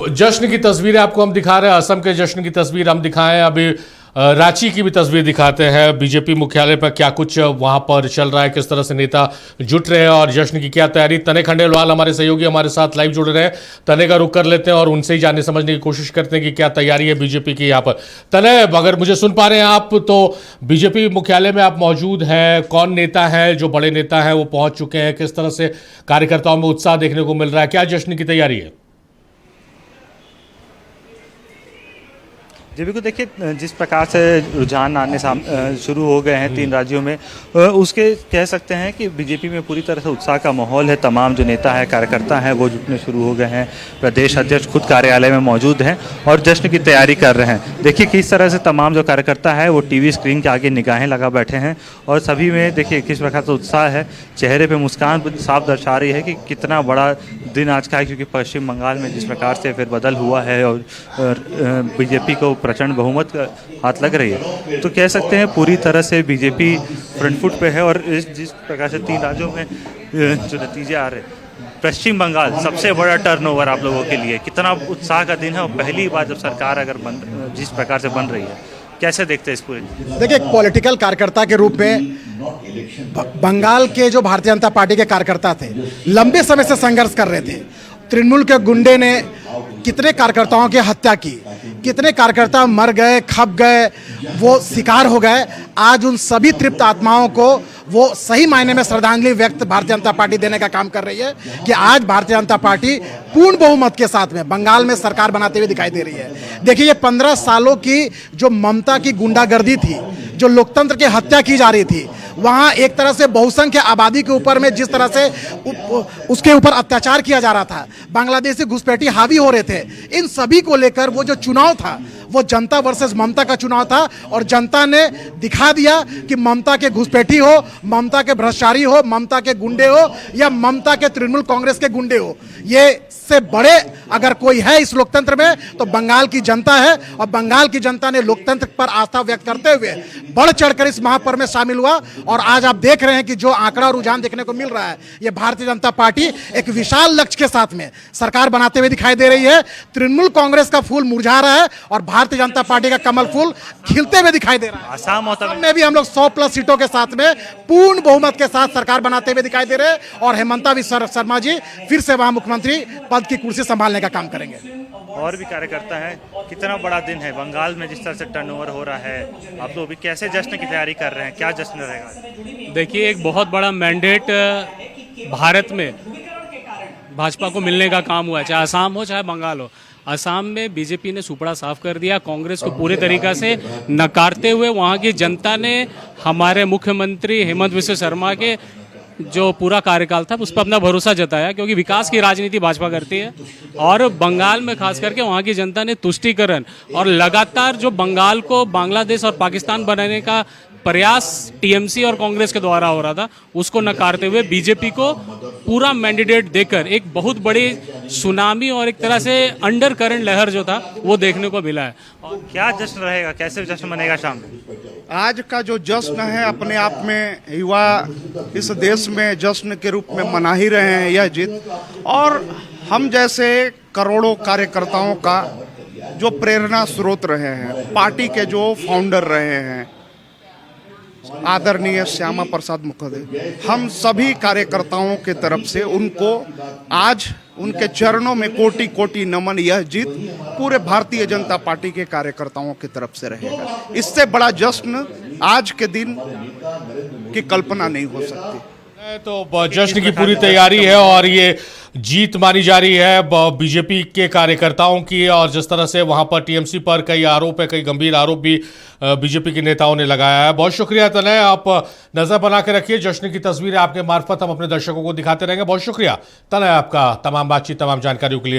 जश्न की तस्वीरें आपको हम दिखा रहे हैं, असम के जश्न की तस्वीर हम दिखाएं। अभी रांची की भी तस्वीर दिखाते हैं। बीजेपी मुख्यालय पर क्या कुछ वहां पर चल रहा है, किस तरह से नेता जुट रहे हैं और जश्न की क्या तैयारी। तने खंडेलवाल हमारे सहयोगी हमारे साथ लाइव जुड़ रहे हैं। तने का रुख कर लेते हैं और उनसे ही जानने समझने की कोशिश करते हैं कि क्या तैयारी है बीजेपी की यहाँ पर। तने, अगर मुझे सुन पा रहे हैं आप, तो बीजेपी मुख्यालय में आप मौजूद हैं। कौन नेता है, जो बड़े नेता हैं वो पहुंच चुके हैं? किस तरह से कार्यकर्ताओं में उत्साह देखने को मिल रहा है? क्या जश्न की तैयारी है? जी बिल्कुल, देखिए जिस प्रकार से रुझान आने शुरू हो गए हैं 3 राज्यों में, उसके कह सकते हैं कि बीजेपी में पूरी तरह से उत्साह का माहौल है। तमाम जो नेता है, कार्यकर्ता हैं, वो जुटने शुरू हो गए हैं। प्रदेश अध्यक्ष खुद कार्यालय में मौजूद हैं और जश्न की तैयारी कर रहे हैं। देखिए किस तरह से तमाम जो कार्यकर्ता है वो टीवी स्क्रीन के आगे निगाहें लगा बैठे हैं और सभी में देखिए किस प्रकार से उत्साह है। चेहरे पर मुस्कान साफ दर्शा रही है कि कितना बड़ा दिन आज का है, क्योंकि पश्चिम बंगाल में जिस प्रकार से फिर बदल हुआ है और बीजेपी को प्रचंड बहुमत का हाथ लग रही है, तो कह सकते हैं पूरी तरह से बीजेपी फ्रंट फुट पे है। और जिस प्रकार से 3 राज्यों में जो नतीजे आ रहे हैं, पश्चिम बंगाल सबसे बड़ा टर्नओवर आप लोगों के लिए, कितना उत्साह का दिन है। और पहली बार जब सरकार अगर जिस प्रकार से बन रही है, कैसे देखते हैं इस पूरे? देखिए, एक पॉलिटिकल कार्यकर्ता के रूप में बंगाल के जो भारतीय जनता पार्टी के कार्यकर्ता थे, लंबे समय से संघर्ष कर रहे थे। तृणमूल के गुंडे ने कितने कार्यकर्ताओं की हत्या की, कितने कार्यकर्ता मर गए, खप गए, वो शिकार हो गए। आज उन सभी तृप्त आत्माओं को वो सही मायने में श्रद्धांजलि व्यक्त भारतीय जनता पार्टी देने का काम कर रही है कि आज भारतीय जनता पार्टी पूर्ण बहुमत के साथ में बंगाल में सरकार बनाते हुए दिखाई दे रही है। देखिए, ये 15 सालों की जो ममता की गुंडागर्दी थी, जो लोकतंत्र की हत्या की जा रही थी, वहाँ एक तरह से बहुसंख्य आबादी के ऊपर में जिस तरह से उसके ऊपर अत्याचार किया जा रहा था, बांग्लादेशी घुसपैठी हावी हो रहे थे, इन सभी को लेकर वो जो चुनाव था वो जनता वर्सेस ममता का चुनाव था। और जनता ने दिखा दिया कि ममता के घुसपैठी हो, ममता के भ्रष्टाचारी हो, ममता के गुंडे हो या ममता के तृणमूल कांग्रेस के गुंडे हो, ये से बड़े अगर कोई है इस लोकतंत्र में तो बंगाल की जनता है। और बंगाल की जनता ने लोकतंत्र पर आस्था व्यक्त करते हुए बढ़ चढ़कर इस महापर्व में शामिल हुआ। और आज आप देख रहे हैं कि जो आंकड़ा रुझान देखने को मिल रहा है, ये भारतीय जनता पार्टी एक विशाल लक्ष्य के साथ में सरकार बनाते हुए दिखाई दे रही है। तृणमूल कांग्रेस का फूल मुरझा रहा है और भारतीय जनता पार्टी का कमल फूल खिलते हुए दिखाई दे रहा है। असम में भी हम लोग 100+ सीटों के साथ में पूर्ण बहुमत के साथ सरकार बनाते हुए दिखाई दे रहे हैं और हेमंता बिस्वा शर्मा जी फिर से वहां मुख्यमंत्री पद की कुर्सी संभालने का काम करेंगे। और भी कार्यकर्ता हैं। कितना बड़ा दिन है बंगाल में, जिस तरह से टर्नओवर हो रहा है, आप लोग भी कैसे जश्न की तैयारी कर रहे हैं? क्या जश्न रहेगा? देखिए, एक बहुत बड़ा मैंडेट भारत में भाजपा को मिलने का काम हुआ है, चाहे असम हो चाहे बंगाल हो। असम में बीजेपी ने सुपड़ा साफ कर दिया, कांग्रेस को पूरे तरीका से नकारते हुए वहाँ की जनता ने हमारे मुख्यमंत्री हेमंत बिस्वा शर्मा के जो पूरा कार्यकाल था उस पर अपना भरोसा जताया, क्योंकि विकास की राजनीति भाजपा करती है। और बंगाल में खास करके वहाँ की जनता ने तुष्टीकरण और लगातार जो बंगाल को बांग्लादेश और पाकिस्तान बनाने का प्रयास टीएमसी और कांग्रेस के द्वारा हो रहा था, उसको नकारते हुए बीजेपी को पूरा मैंडेट देकर एक बहुत बड़ी सुनामी और एक तरह से अंडर करंट लहर जो था वो देखने को मिला है। और क्या जश्न रहेगा, कैसे जश्न मनेगा शाम में? आज का जो जश्न है अपने आप में युवा इस देश में जश्न के रूप में मना ही रहे हैं यह जीत। और हम जैसे करोड़ों कार्यकर्ताओं का जो प्रेरणा स्रोत रहे हैं, पार्टी के जो फाउंडर रहे हैं आदरणीय श्यामा प्रसाद मुखर्जी, हम सभी कार्यकर्ताओं के तरफ से उनको आज उनके चरणों में कोटि कोटि नमन। यह जीत पूरे भारतीय जनता पार्टी के कार्यकर्ताओं की तरफ से रहेगा। इससे बड़ा जश्न आज के दिन की कल्पना नहीं हो सकती। तो जश्न की पूरी तैयारी है और ये जीत मानी जा रही है बीजेपी के कार्यकर्ताओं की। और जिस तरह से वहां पर टीएमसी पर कई आरोप है, कई गंभीर आरोप भी बीजेपी के नेताओं ने लगाया है। बहुत शुक्रिया तनय, आप नजर बना के रखिए। जश्न की तस्वीरें आपके मार्फत हम अपने दर्शकों को दिखाते रहेंगे। बहुत शुक्रिया तनय आपका तमाम बातचीत, तमाम जानकारियों के लिए।